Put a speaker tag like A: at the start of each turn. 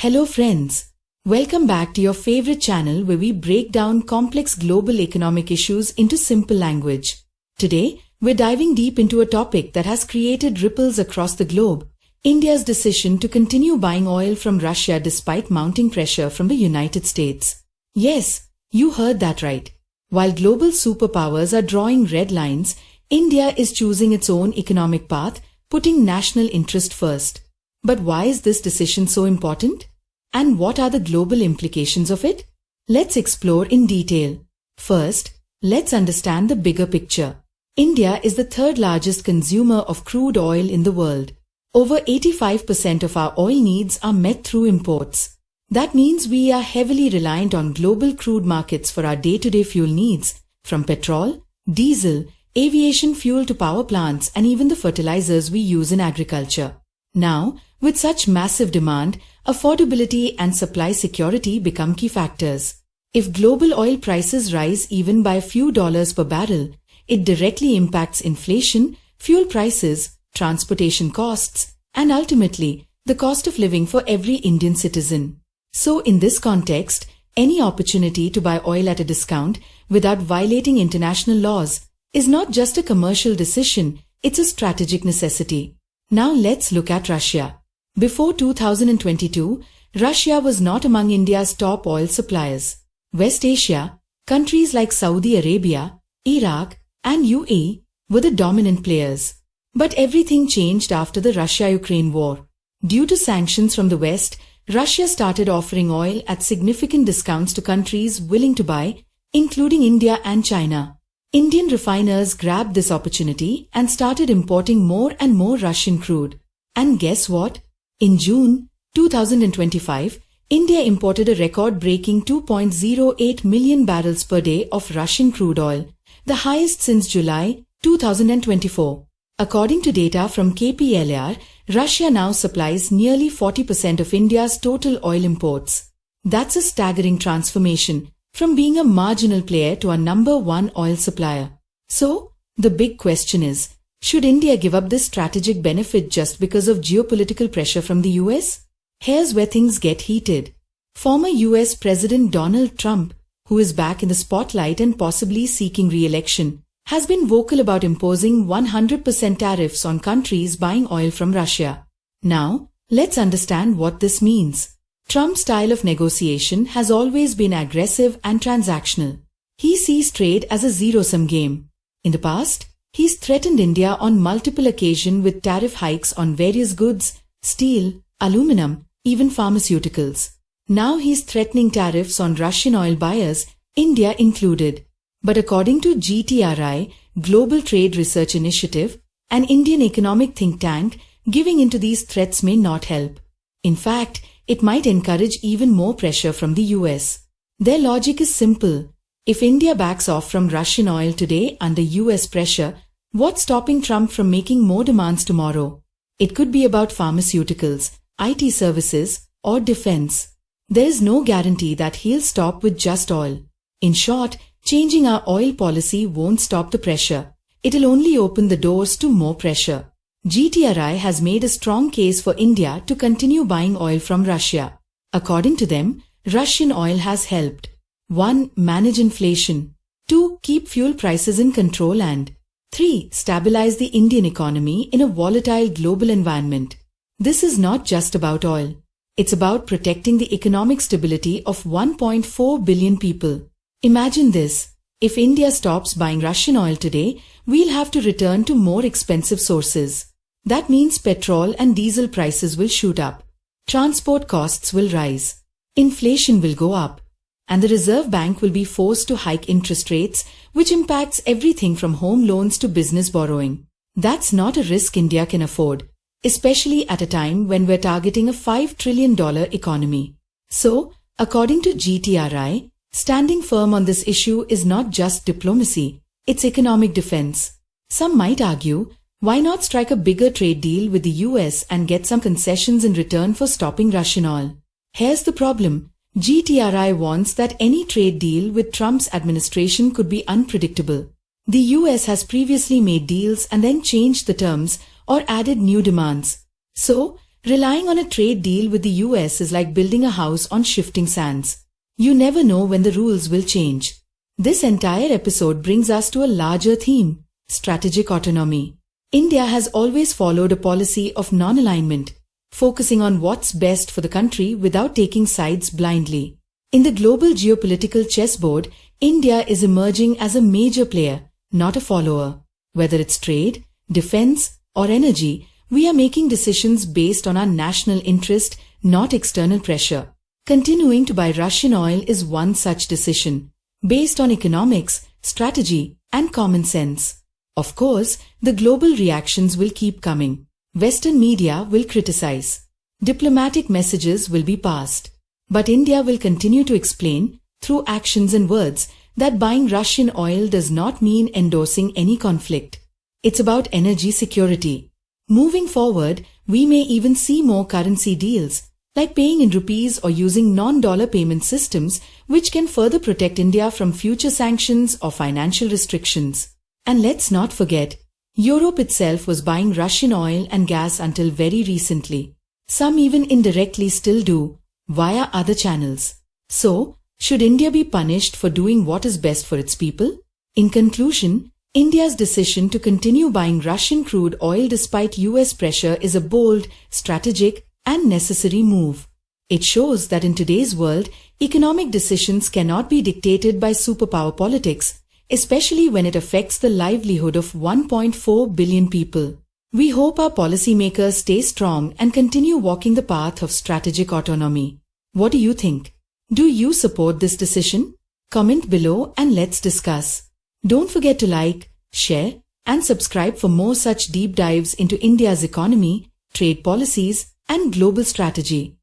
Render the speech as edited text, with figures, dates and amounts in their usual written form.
A: Hello friends, welcome back to your favorite channel where we break down complex global economic issues into simple language. Today, we're diving deep into a topic that has created ripples across the globe, India's decision to continue buying oil from Russia despite mounting pressure from the United States. Yes, you heard that right. While global superpowers are drawing red lines, India is choosing its own economic path, putting national interest first. But why is this decision so important? And what are the global implications of it? Let's explore in detail. First, let's understand the bigger picture. India is the third largest consumer of crude oil in the world. Over 85% of our oil needs are met through imports. That means we are heavily reliant on global crude markets for our day-to-day fuel needs, from petrol, diesel, aviation fuel to power plants and even the fertilizers we use in agriculture. Now, with such massive demand, affordability and supply security become key factors. If global oil prices rise even by a few dollars per barrel, it directly impacts inflation, fuel prices, transportation costs, and ultimately, the cost of living for every Indian citizen. So in this context, any opportunity to buy oil at a discount without violating international laws is not just a commercial decision, it's a strategic necessity. Now let's look at Russia. Before 2022, Russia was not among India's top oil suppliers. West Asia, countries like Saudi Arabia, Iraq, and UAE were the dominant players. But everything changed after the Russia-Ukraine war. Due to sanctions from the West, Russia started offering oil at significant discounts to countries willing to buy, including India and China. Indian refiners grabbed this opportunity and started importing more and more Russian crude. And guess what? In June 2025, India imported a record-breaking 2.08 million barrels per day of Russian crude oil, the highest since July 2024. According to data from KPLR, Russia now supplies nearly 40% of India's total oil imports. That's a staggering transformation from being a marginal player to a number one oil supplier. So, the big question is, should India give up this strategic benefit just because of geopolitical pressure from the US? Here's where things get heated. Former US President Donald Trump, who is back in the spotlight and possibly seeking re-election, has been vocal about imposing 100% tariffs on countries buying oil from Russia. Now, let's understand what this means. Trump's style of negotiation has always been aggressive and transactional. He sees trade as a zero-sum game. In the past, he's threatened India on multiple occasions with tariff hikes on various goods, steel, aluminum, even pharmaceuticals. Now he's threatening tariffs on Russian oil buyers, India included. But according to GTRI, Global Trade Research Initiative, an Indian economic think tank, giving into these threats may not help. In fact, it might encourage even more pressure from the US. Their logic is simple. If India backs off from Russian oil today under US pressure, what's stopping Trump from making more demands tomorrow? It could be about pharmaceuticals, IT services, or defense. There is no guarantee that he'll stop with just oil. In short, changing our oil policy won't stop the pressure. It'll only open the doors to more pressure. GTRI has made a strong case for India to continue buying oil from Russia. According to them, Russian oil has helped 1. Manage inflation, 2. Keep fuel prices in control and 3. Stabilize the Indian economy in a volatile global environment. This is not just about oil. It's about protecting the economic stability of 1.4 billion people. Imagine this. If India stops buying Russian oil today, we'll have to return to more expensive sources. That means petrol and diesel prices will shoot up. Transport costs will rise. Inflation will go up. And the Reserve Bank will be forced to hike interest rates, which impacts everything from home loans to business borrowing. That's not a risk India can afford, especially at a time when we're targeting a $5 trillion economy. So, according to GTRI, standing firm on this issue is not just diplomacy, it's economic defense. Some might argue, why not strike a bigger trade deal with the US and get some concessions in return for stopping Russian oil? Here's the problem. GTRI warns that any trade deal with Trump's administration could be unpredictable. The US has previously made deals and then changed the terms or added new demands. So, Relying on a trade deal with the US is like building a house on shifting sands. You never know when the rules will change. This entire episode brings us to a larger theme: strategic autonomy. India has always followed a policy of non-alignment, focusing on what's best for the country without taking sides blindly. In the global geopolitical chessboard, India is emerging as a major player, not a follower. Whether it's trade, defense, or energy, we are making decisions based on our national interest, not external pressure. Continuing to buy Russian oil is one such decision, based on economics, strategy, and common sense. Of course, the global reactions will keep coming. Western media will criticize. Diplomatic messages will be passed. But India will continue to explain, through actions and words, that buying Russian oil does not mean endorsing any conflict. It's about energy security. Moving forward, we may even see more currency deals, like paying in rupees or using non-dollar payment systems, which can further protect India from future sanctions or financial restrictions. And let's not forget, Europe itself was buying Russian oil and gas until very recently. Some even indirectly still do, via other channels. So, should India be punished for doing what is best for its people? In conclusion, India's decision to continue buying Russian crude oil despite US pressure is a bold, strategic, and necessary move. It shows that in today's world, economic decisions cannot be dictated by superpower politics, especially when it affects the livelihood of 1.4 billion people. We hope our policymakers stay strong and continue walking the path of strategic autonomy. What do you think? Do you support this decision? Comment below and let's discuss. Don't forget to like, share, and subscribe for more such deep dives into India's economy, trade policies, and global strategy.